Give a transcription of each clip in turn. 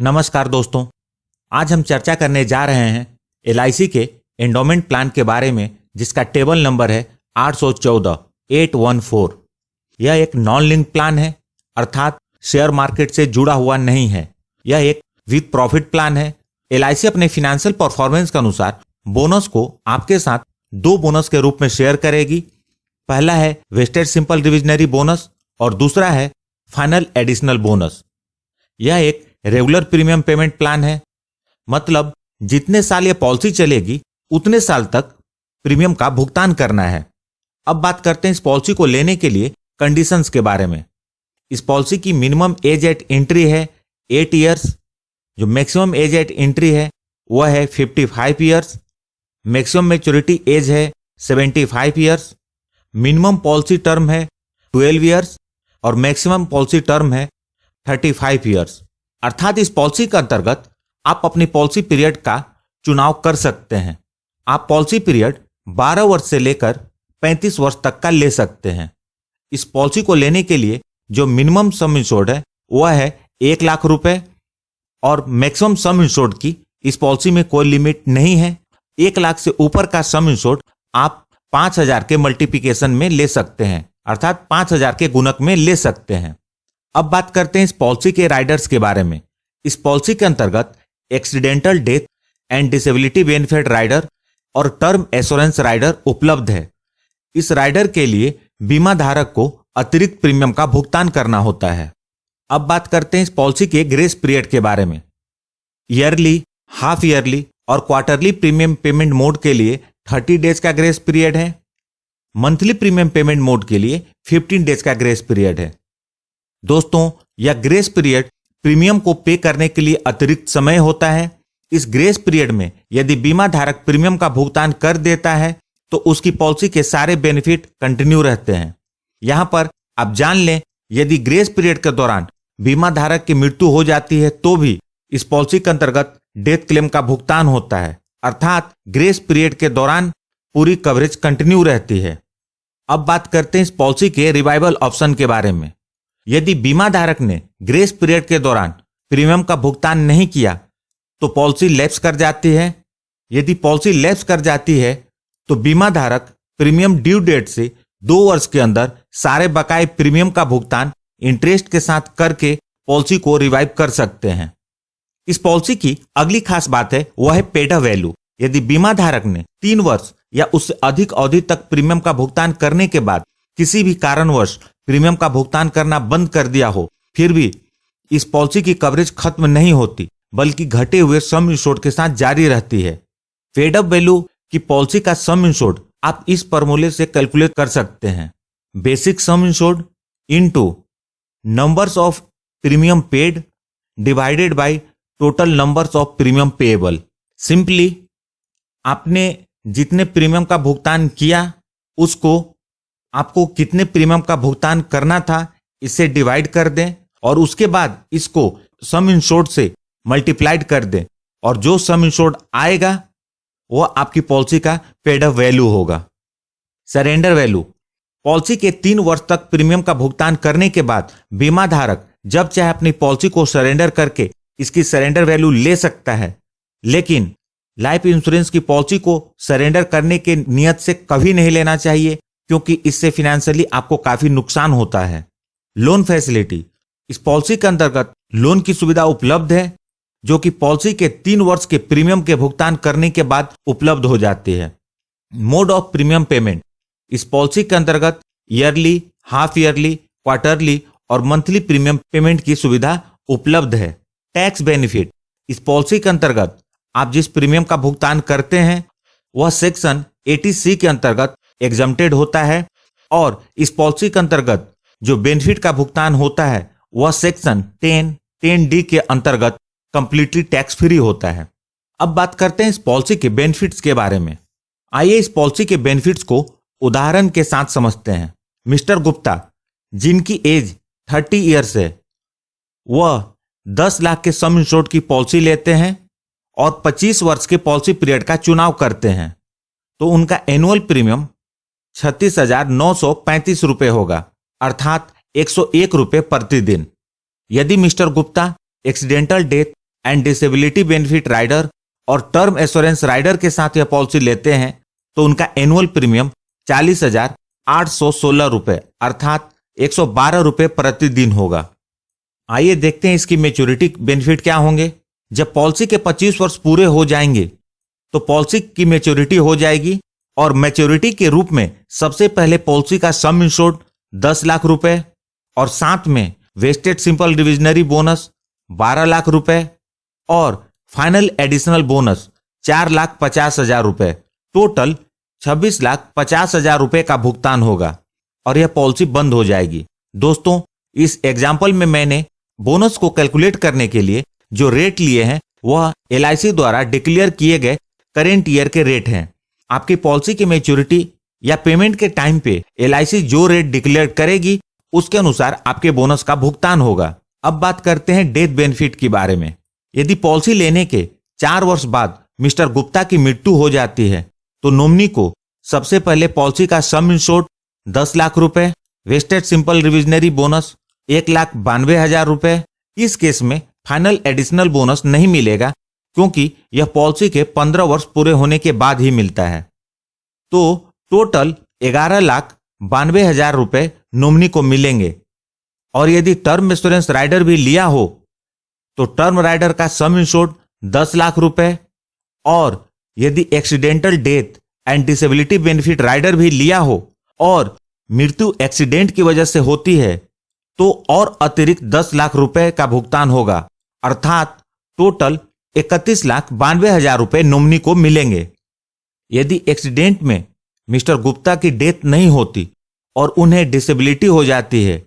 नमस्कार दोस्तों, आज हम चर्चा करने जा रहे हैं LIC के एंडोमेंट प्लान के बारे में, जिसका टेबल नंबर है 814 यह एक नॉन लिंक प्लान है, अर्थात शेयर मार्केट से जुड़ा हुआ नहीं है। यह एक विद प्रॉफिट प्लान है। LIC अपने फिनेंशियल परफॉर्मेंस के अनुसार बोनस को आपके साथ दो बोनस के रूप में शेयर करेगी। पहला है वेस्टेड सिंपल रिविजनरी बोनस और दूसरा है फाइनल एडिशनल बोनस। यह एक रेगुलर प्रीमियम पेमेंट प्लान है, मतलब जितने साल ये पॉलिसी चलेगी उतने साल तक प्रीमियम का भुगतान करना है। अब बात करते हैं इस पॉलिसी को लेने के लिए कंडीशंस के बारे में। इस पॉलिसी की मिनिमम एज एट एंट्री है 8 इयर्स, जो मैक्सिमम एज एट एंट्री है वह है 55 इयर्स, मैक्सिमम मैच्योरिटी एज है 75 इयर्स, मिनिमम पॉलिसी टर्म है 12 इयर्स और मैक्सिमम पॉलिसी टर्म है 35 इयर्स। अर्थात इस पॉलिसी के अंतर्गत आप अपनी पॉलिसी पीरियड का चुनाव कर सकते हैं। आप पॉलिसी पीरियड 12 वर्ष से लेकर 35 वर्ष तक का ले सकते हैं। इस पॉलिसी को लेने के लिए जो मिनिमम सम इंश्योर्ड है वह है 1 लाख रुपए और मैक्सिमम सम इंश्योर्ड की इस पॉलिसी में कोई लिमिट नहीं है। 1 लाख से ऊपर का सम इंश्योर्ड आप 5000 के मल्टीप्लिकेशन में ले सकते हैं, अर्थात 5000 के गुणक में ले सकते हैं। अब बात करते हैं इस पॉलिसी के राइडर्स के बारे में। इस पॉलिसी के अंतर्गत accidental death and disability benefit rider और टर्म एश्योरेंस राइडर उपलब्ध है। इस राइडर के लिए बीमा धारक को अतिरिक्त प्रीमियम का भुगतान करना होता है। अब बात करते हैं इस पॉलिसी के ग्रेस पीरियड के बारे में। ईयरली, हाफ ईयरली और क्वार्टरली प्रीमियम पेमेंट मोड के लिए 30 डेज का ग्रेस पीरियड है। मंथली प्रीमियम पेमेंट मोड के लिए 15 डेज का ग्रेस पीरियड है। दोस्तों, यह ग्रेस पीरियड प्रीमियम को पे करने के लिए अतिरिक्त समय होता है। इस ग्रेस पीरियड में यदि बीमा धारक प्रीमियम का भुगतान कर देता है तो उसकी पॉलिसी के सारे बेनिफिट कंटिन्यू रहते हैं। यहां पर आप जान लें, यदि ग्रेस पीरियड के दौरान बीमा धारक की मृत्यु हो जाती है तो भी इस पॉलिसी के अंतर्गत डेथ क्लेम का भुगतान होता है, अर्थात ग्रेस पीरियड के दौरान पूरी कवरेज कंटिन्यू रहती है। अब बात करते हैं इस पॉलिसी के रिवाइवल ऑप्शन के बारे में। यदि बीमा धारक ने ग्रेस पीरियड के दौरान प्रीमियम का भुगतान नहीं किया तो पॉलिसी लैप्स कर जाती है। यदि पॉलिसी लैप्स कर जाती है तो बीमा धारक प्रीमियम ड्यू डेट से 2 वर्ष के अंदर सारे बकाए प्रीमियम का भुगतान इंटरेस्ट के साथ करके पॉलिसी को रिवाइव कर सकते हैं। इस पॉलिसी की अगली खास बात है वह है पेड अप वैल्यू। यदि बीमा धारक ने 3 वर्ष या उससे अधिक अवधि तक प्रीमियम का भुगतान करने के बाद किसी भी कारणवश प्रीमियम का भुगतान करना बंद कर दिया हो, फिर भी इस पॉलिसी की कवरेज खत्म नहीं होती, बल्कि घटे हुए सम इंश्योर्ड के साथ जारी रहती है। पेड अप वैल्यू की पॉलिसी का सम इंश्योर्ड आप इस फॉर्मूले से कैलकुलेट कर सकते हैं। Basic sum insured into numbers of premium paid divided by total numbers of premium payable. Simply आपने जितने प्रीमियम का भुगतान किया उसको आपको कितने प्रीमियम का भुगतान करना था इससे डिवाइड कर दें और उसके बाद इसको सम इंश्योर्ड से मल्टीप्लाइड कर दें और जो सम इंश्योर्ड आएगा वह आपकी पॉलिसी का पेड अप वैल्यू होगा। सरेंडर वैल्यू, पॉलिसी के 3 वर्ष तक प्रीमियम का भुगतान करने के बाद बीमा धारक जब चाहे अपनी पॉलिसी को सरेंडर करके इसकी सरेंडर वैल्यू ले सकता है, लेकिन लाइफ इंश्योरेंस की पॉलिसी को सरेंडर करने के नियत से कभी नहीं लेना चाहिए, क्योंकि इससे फाइनेंशियली आपको काफी नुकसान होता है। लोन फैसिलिटी, इस पॉलिसी के अंतर्गत लोन की सुविधा उपलब्ध है, जो कि पॉलिसी के 3 वर्ष के प्रीमियम के भुगतान करने के बाद उपलब्ध हो जाती है। मोड ऑफ प्रीमियम पेमेंट, इस पॉलिसी के अंतर्गत ईयरली, हाफ ईयरली, क्वार्टरली और मंथली प्रीमियम पेमेंट की सुविधा उपलब्ध है। टैक्स बेनिफिट, इस पॉलिसी के अंतर्गत आप जिस प्रीमियम का भुगतान करते हैं वह सेक्शन 80C के अंतर्गत एग्जम्प्टेड होता है और इस पॉलिसी के अंतर्गत जो बेनिफिट का भुगतान होता है वह सेक्शन 10D के अंतर्गत कंप्लीटली टैक्स फ्री होता है। अब बात करते हैं इस पॉलिसी के बेनिफिट्स के बारे में। आइए इस पॉलिसी के बेनिफिट्स को उदाहरण के साथ समझते हैं। मिस्टर गुप्ता, जिनकी एज 30 ईयर्स है, वह 10 लाख के सम इंश्योर्ड की पॉलिसी लेते हैं और 25 वर्ष के पॉलिसी पीरियड का चुनाव करते हैं, तो उनका एनुअल प्रीमियम 36,935 रुपये होगा, अर्थात 101 रुपये प्रतिदिन। यदि Mr Gupta accidental death and disability benefit rider और टर्म एश्योरेंस राइडर के साथ यह पॉलिसी लेते हैं तो उनका एनुअल प्रीमियम 40,816 रुपए अर्थात 112 रुपए प्रतिदिन होगा। आइए देखते हैं इसकी मैच्योरिटी बेनिफिट क्या होंगे। जब पॉलिसी के 25 वर्ष पूरे हो जाएंगे तो पॉलिसी की मैच्योरिटी हो जाएगी और मैच्योरिटी के रूप में सबसे पहले पॉलिसी का सम इंश्योर्ड 10 लाख रुपए और साथ में वेस्टेड सिंपल डिविजनरी बोनस 12 लाख रुपए और फाइनल एडिशनल बोनस 4,50,000 रुपए, टोटल 26,50,000 रुपए का भुगतान होगा और यह पॉलिसी बंद हो जाएगी। दोस्तों, इस एग्जाम्पल में मैंने बोनस को कैलकुलेट करने के लिए जो रेट लिए हैं वह LIC द्वारा डिक्लेयर किए गए करेंट ईयर के रेट हैं। आपकी पॉलिसी की मैच्योरिटी या पेमेंट के टाइम पे LIC जो रेट डिक्लेयर करेगी उसके अनुसार आपके बोनस का भुगतान होगा। अब बात करते हैं डेथ बेनिफिट के बारे में। यदि पॉलिसी लेने के 4 वर्ष बाद मिस्टर गुप्ता की मृत्यु हो जाती है तो नॉमिनी को सबसे पहले पॉलिसी का सम इंश्योर्ड 10 लाख रुपए, वेस्टेड सिंपल डिविजनरी बोनस 1,92,000 रुपए। इस केस में फाइनल एडिशनल बोनस नहीं मिलेगा क्योंकि यह पॉलिसी के 15 वर्ष पूरे होने के बाद ही मिलता है। तो टोटल 11,92,000 रुपए नॉमिनी को मिलेंगे। और यदि टर्म इंश्योरेंस राइडर भी लिया हो तो टर्म राइडर का सम इंश्योर्ड 10 लाख रुपए और यदि accidental death and disability benefit rider भी लिया हो और मृत्यु एक्सीडेंट की वजह से होती है तो और अतिरिक्त 10 लाख रुपए का भुगतान होगा अर्थात टोटल 31,92,000 रुपए नॉमिनी को मिलेंगे। यदि एक्सीडेंट में मिस्टर गुप्ता की डेथ नहीं होती और उन्हें डिसेबिलिटी हो जाती है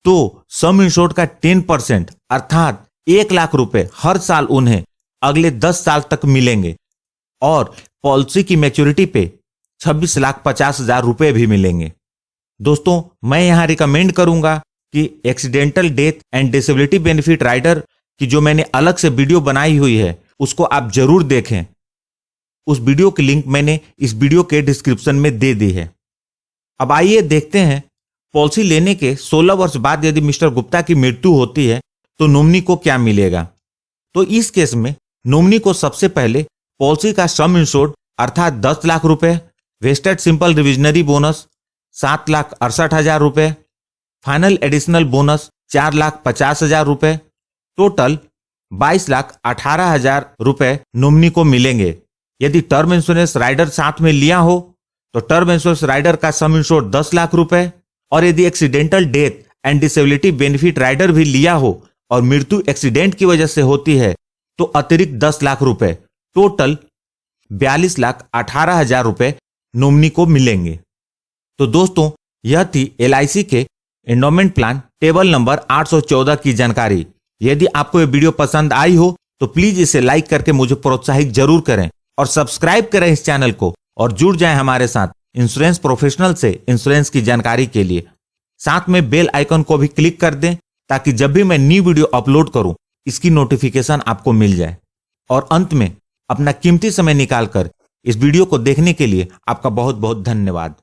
तो सम इंश्योर्ड का 10% अर्थात 1 लाख रुपए हर साल उन्हें अगले 10 साल तक मिलेंगे और पॉलिसी की मैच्योरिटी पे 26,50,000 रुपए भी मिलेंगे। दोस्तों, मैं यहां रिकमेंड करूंगा कि accidental death and disability benefit rider की जो मैंने अलग से वीडियो बनाई हुई है उसको आप जरूर देखें। उस वीडियो की लिंक मैंने इस वीडियो के डिस्क्रिप्शन में दे दी है। अब आइए देखते हैं पॉलिसी लेने के 16 वर्ष बाद यदि मिस्टर गुप्ता की मृत्यु होती है तो नॉमिनी को क्या मिलेगा। तो इस केस में नॉमिनी को सबसे पहले पॉलिसी का सम इंश्योर्ड अर्थात 10 लाख रुपए, वेस्टेड सिंपल डिविजनरी बोनस 7,68,000 रुपए, फाइनल एडिशनल बोनस 4,50,000 रुपए, टोटल 22,18,000 रुपए नॉमिनी को मिलेंगे। यदि टर्म इंश्योरेंस राइडर साथ में लिया हो तो टर्म इंश्योरेंस राइडर का सम इंश्योर्ड 10 लाख रुपए और यदि accidental death and disability benefit rider भी लिया हो और मृत्यु एक्सीडेंट की वजह से होती है तो अतिरिक्त 10 लाख रुपए, टोटल 42,18,000 रुपए नॉमिनी को मिलेंगे। तो दोस्तों, यह थी LIC के एंडोमेंट प्लान टेबल नंबर 814 की जानकारी। यदि आपको यह वीडियो पसंद आई हो तो प्लीज इसे लाइक करके मुझे प्रोत्साहित जरूर करें और सब्सक्राइब करें इस चैनल को और जुड़ जाएं हमारे साथ इंश्योरेंस प्रोफेशनल से इंश्योरेंस की जानकारी के लिए। साथ में बेल आइकन को भी क्लिक कर दें ताकि जब भी मैं न्यू वीडियो अपलोड करूं इसकी नोटिफिकेशन आपको मिल जाए। और अंत में अपना कीमती समय निकालकर इस वीडियो को देखने के लिए आपका बहुत बहुत धन्यवाद।